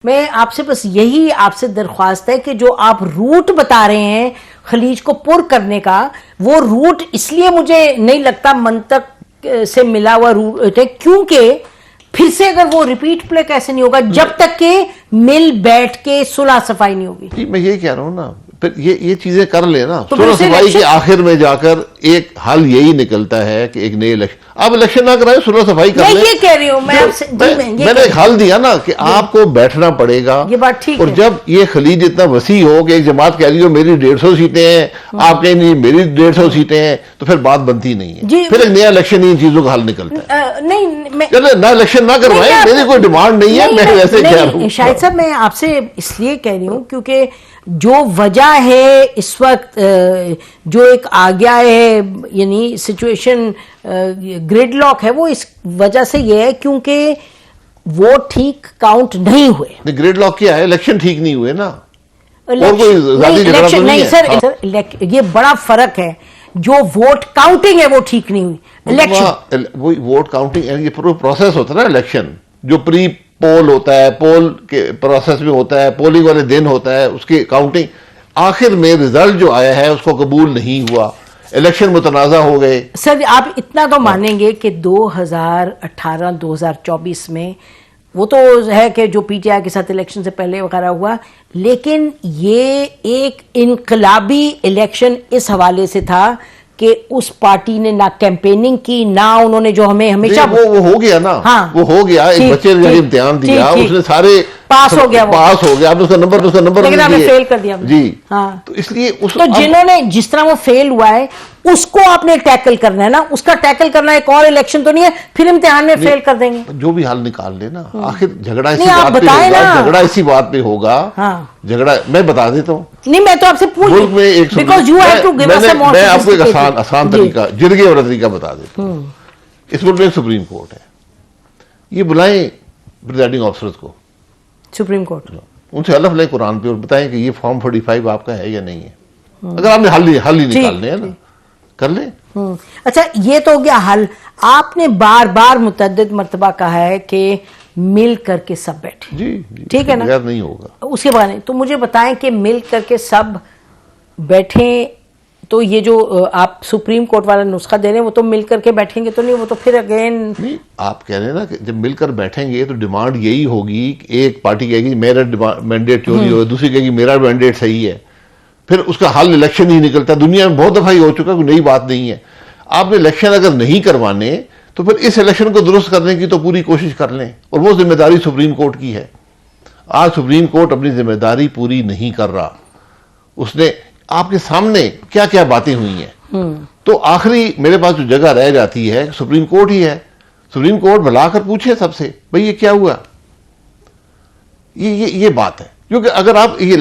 मैं आपसे बस यही आपसे दरख्वास्त है कि जो आप रूट बता रहे हैं खलीज को पुर करने का, वो रूट इसलिए मुझे नहीं लगता मंतक से मिला हुआ रूट है, क्योंकि फिर से अगर वो रिपीट प्ले कैसे नहीं होगा जब तक के मिल बैठ के सुलह सफाई नहीं होगी। मैं ये कह रहा हूं ना, फिर ये चीजें कर लेना, तो सुलह सफाई के आखिर में जाकर एक हल यही निकलता है कि एक नए इलेक्शन, आप इलेक्शन ना कराए, सुलह सफाई कर ले। ये कह रही हूं मैं आपसे, मैंने एक हल दिया ना कि आपको बैठना पड़ेगा, ये बात ठीक है। और जब ये खलीज इतना वसी हो कि एक जमात कह रही हो मेरी 150 सीटें हैं, आप कहें नहीं मेरी 150 सीटें हैं, तो फिर बात बनती नहीं है, फिर एक नया इलेक्शन ही इन चीजों का हल निकलता है। नहीं चलो ना इलेक्शन ना करवाएं, मेरी कोई डिमांड नहीं है, मैं वैसे कह रहा हूं। शाहिद साहब मैं आपसे इसलिए कह रही हूं क्योंकि जो वजह है इस वक्त जो एक आ गया है, यानी सिचुएशन ग्रिडलॉक है, वो इस वजह से ये है क्योंकि वो ठीक काउंट नहीं हुए। ग्रिडलॉक क्या है? इलेक्शन ठीक नहीं हुए ना, नहीं सर, ये बड़ा फर्क है। जो वोट काउंटिंग है वो ठीक नहीं हुई, इलेक्शन वो वोट काउंटिंग ये पूरा प्रोसेस होता है ना, इलेक्शन जो प्री पोल होता है, पोल के प्रोसेस में होता है, पोलिंग वाले दिन होता है, उसकी काउंटिंग आखिर में रिजल्ट जो आया है उसको कबूल नहीं हुआ, इलेक्शन मुतनाज़ा हो गए। सर आप इतना तो मानेंगे कि 2018-2024 में वो तो है कि जो पीटीआई के साथ इलेक्शन से पहले वगैरह हुआ, लेकिन ये एक इनकलाबी इलेक्शन इस हवाले से था कि उस पार्टी ने ना कैंपेनिंग की, ना उन्होंने जो हमें हमेशा वो हो गया ना। हाँ, वो हो गया। एक बच्चे ने जब इम्तिहान दिया उसने सारे पास हो गया, पास हो गया, उसका नंबर लेकिन आपने फेल कर दिया जी। हाँ, तो इसलिए तो जिन्होंने जिस तरह वो फेल हुआ है उसको आपने टैकल करना है ना, उसका टैकल करना एक और इलेक्शन तो नहीं है, फिर इम्तिहान में फेल कर देंगे। जो भी हल निकाल लेना, आखिर झगड़ा इसी बात पे होगा, झगड़ा इसी बात पे होगा। झगड़ा मैं बता देता हूँ, नहीं मैं तो आपसे पूछ, because you have to give us a more, मैं आपको एक आसान तरीका, जिरगे वाला तरीका बता देता हूँ। इस मुल्क में सुप्रीम कोर्ट है, ये बुलाएं प्रिजाइडिंग ऑफिसर्स को, सुप्रीम कोर्ट, उनसे हलफ लें कुरान पे और बताएं कि ये फॉर्म 45 आपका है या नहीं है। अगर आपने हल ही निकालने हैं ना, कर ले। अच्छा ये तो हो गया हल। आपने बार बार मुतअद्दिद मर्तबा कहा है कि मिल करके सब बैठे, जी ठीक है ना, नहीं होगा उसके बाद नहीं। तो मुझे बताएं कि मिल करके सब बैठे, तो ये जो आप सुप्रीम कोर्ट वाला नुस्खा दे रहे हैं वो तो मिल करके बैठेंगे तो नहीं, वो तो फिर अगेन नहीं। आप कह रहे हैं ना कि जब मिलकर बैठेंगे तो डिमांड यही होगी कि एक पार्टी कहेगी मेरा मैंडेट चोरी हो, दूसरी कहेगी मेरा मैंडेट सही है, फिर उसका हल इलेक्शन ही निकलता है। दुनिया में बहुत दफा ही हो चुका, कोई नई बात नहीं है। आपने इलेक्शन अगर नहीं करवाने तो फिर इस इलेक्शन को दुरुस्त करने की तो पूरी कोशिश कर लें, और वो जिम्मेदारी सुप्रीम कोर्ट की है। आज सुप्रीम कोर्ट अपनी जिम्मेदारी पूरी नहीं कर रहा। उसने आपके सामने क्या क्या बातें हुई हैं, तो आखिरी मेरे पास जो जगह रह जाती है सुप्रीम कोर्ट ही है। सुप्रीम कोर्ट बुलाकर पूछे सबसे, भाई ये क्या हुआ, ये बात है। क्योंकि अगर आप ये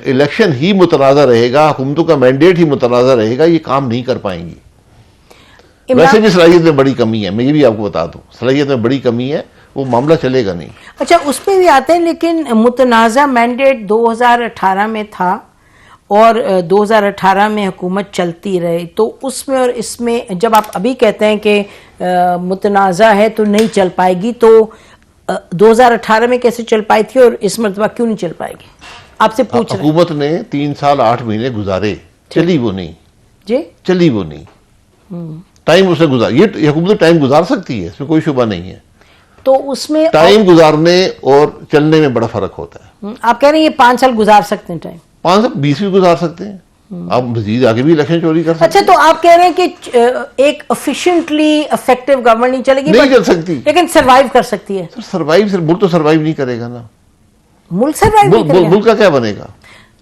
इलेक्शन ही मुतनाज़ा रहेगा, हुकूमतों का मैंडेट ही मुतनाज़ा रहेगा, ये काम नहीं कर पाएंगी। वैसे भी सलाहियत में बड़ी कमी है, मैं ये भी आपको बता दूं, सलाहियत में बड़ी कमी है, वो मामला चलेगा नहीं। अच्छा उस पर भी आते हैं, लेकिन मुतनाज़ा मैंडेट 2018 में था और 2018 में हुकूमत चलती रही, तो उसमें और इसमें जब आप अभी कहते हैं कि मुतनाज़ा है तो नहीं चल पाएगी, तो 2018 में कैसे चल पाई थी और इस मरतबा क्यों नहीं चल पाएगी? आपसे पूछ रहे। हुकूमत ने 3 साल 8 महीने गुजारे, चली वो नहीं जी, चली वो नहीं, टाइम उसने गुजार, ये हुकूमत टाइम गुजार सकती है, इसमें कोई शुबा नहीं है। तो उसमें टाइम गुजारने और चलने में बड़ा फर्क होता है। आप कह रहे हैं ये 5 साल गुजार सकते हैं, टाइम 5 साल 20 भी गुजार सकते हैं, आप मजीद आगे भी इलेक्शन चोरी कर सकते हैं। अच्छा तो आप कह रहे हैं कि एक एफिशिएंटली इफेक्टिव गवर्नमेंट नहीं चलेगी, नहीं चल सकती, लेकिन सरवाइव कर सकती है। सरवाइव, मुल्क तो सरवाइव नहीं करेगा ना, मुल्क सरवाइव नहीं करेगा, मुल्क का क्या बनेगा?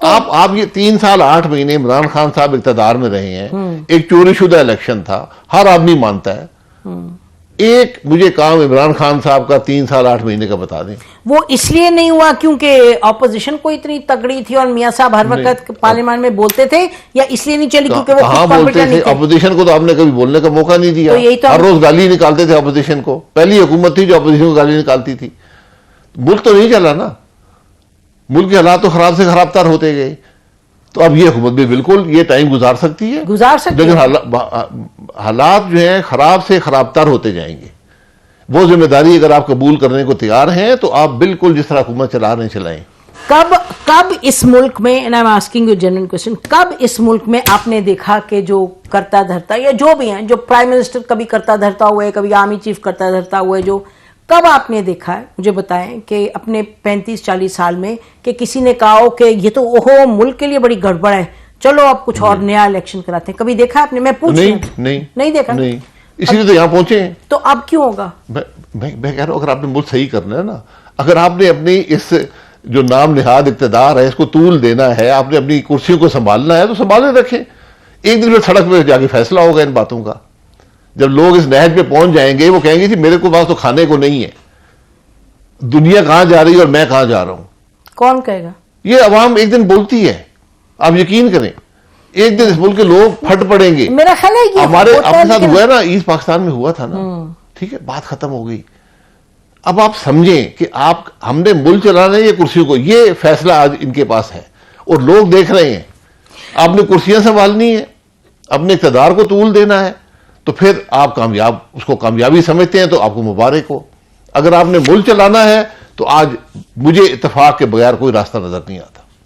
तो आप ये 3 साल 8 महीने इमरान खान साहब इक़्तिदार में रहे हैं, एक चोरीशुदा इलेक्शन था, हर आदमी मानता है। एक मुझे काम इमरान खान साहब का 3 साल 8 महीने का बता दें। वो इसलिए नहीं हुआ क्योंकि ऑपोजिशन को इतनी तगड़ी थी और मियां साहब हर वक्त पार्लियामेंट में बोलते थे, या इसलिए नहीं चली क्योंकि वो कहां बोलते थे? ऑपोजिशन को तो आपने कभी बोलने का मौका नहीं दिया, तो हर रोज गाली निकालते थे ऑपोजिशन को। पहली हुकूमत थी जो ऑपोजिशन को गाली निकालती थी। मुल्क तो नहीं चला ना, मुल्क के हालात तो खराब से खराब तर होते गए। तो अब ये हुकूमत भी बिल्कुल ये टाइम गुजार सकती है, लेकिन हालात जो हैं खराब से खराब तर होते जाएंगे। वो जिम्मेदारी अगर आप कबूल करने को तैयार हैं तो आप बिल्कुल जिस तरह हुकूमत चला रहे हैं चलाएं। कब इस मुल्क में, and I am asking you general question, कब इस मुल्क में आपने देखा कि जो करता धरता या जो भी है, जो प्राइम मिनिस्टर कभी करता धरता हुआ है, कभी आर्मी चीफ करता धरता हुआ है, जो कब आपने देखा है, मुझे बताएं, कि अपने 35-40 साल में कि किसी ने कहा हो कि ये तो ओहो मुल्क के लिए बड़ी गड़बड़ है, चलो आप कुछ और नया इलेक्शन कराते हैं? कभी देखा आपने? मैं पूछ रही हूं। नहीं देखा। नहीं, इसीलिए तो यहां पहुंचे हैं। तो अब क्यों होगा? मैं कह रहा हूं, अगर आपने मुल्क सही करना है ना, अगर आपने अपनी इस जो नाम निहाद इक़्तिदार है इसको तूल देना है, आपने अपनी कुर्सियों को संभालना है तो संभाले रखें। एक दिन में सड़क पे जाके फैसला होगा इन बातों का। जब लोग इस नहज पे पहुंच जाएंगे वो कहेंगे जी मेरे को पास तो खाने को नहीं है, दुनिया कहां जा रही है और मैं कहां जा रहा हूं। कौन कहेगा? ये अवाम एक दिन बोलती है, आप यकीन करें, एक दिन इस मुल्क के लोग फट पड़ेंगे। मेरा ख्याल है ये हमारे अपने साथ हुआ है ना, ईस्ट पाकिस्तान में हुआ था ना, ठीक है, बात खत्म हो गई। अब आप समझें कि आप हमने मुल्क चलाना है ये कुर्सियों को, ये फैसला आज इनके पास है और लोग देख रहे हैं। आपने कुर्सियां संभालनी है, अपने इक़्तिदार को तूल देना है, तो फिर आप कामयाब, उसको कामयाबी समझते हैं तो आपको मुबारक हो। अगर आपने मुल्क चलाना है तो आज मुझे इत्तेफाक के बगैर कोई रास्ता नजर नहीं आता।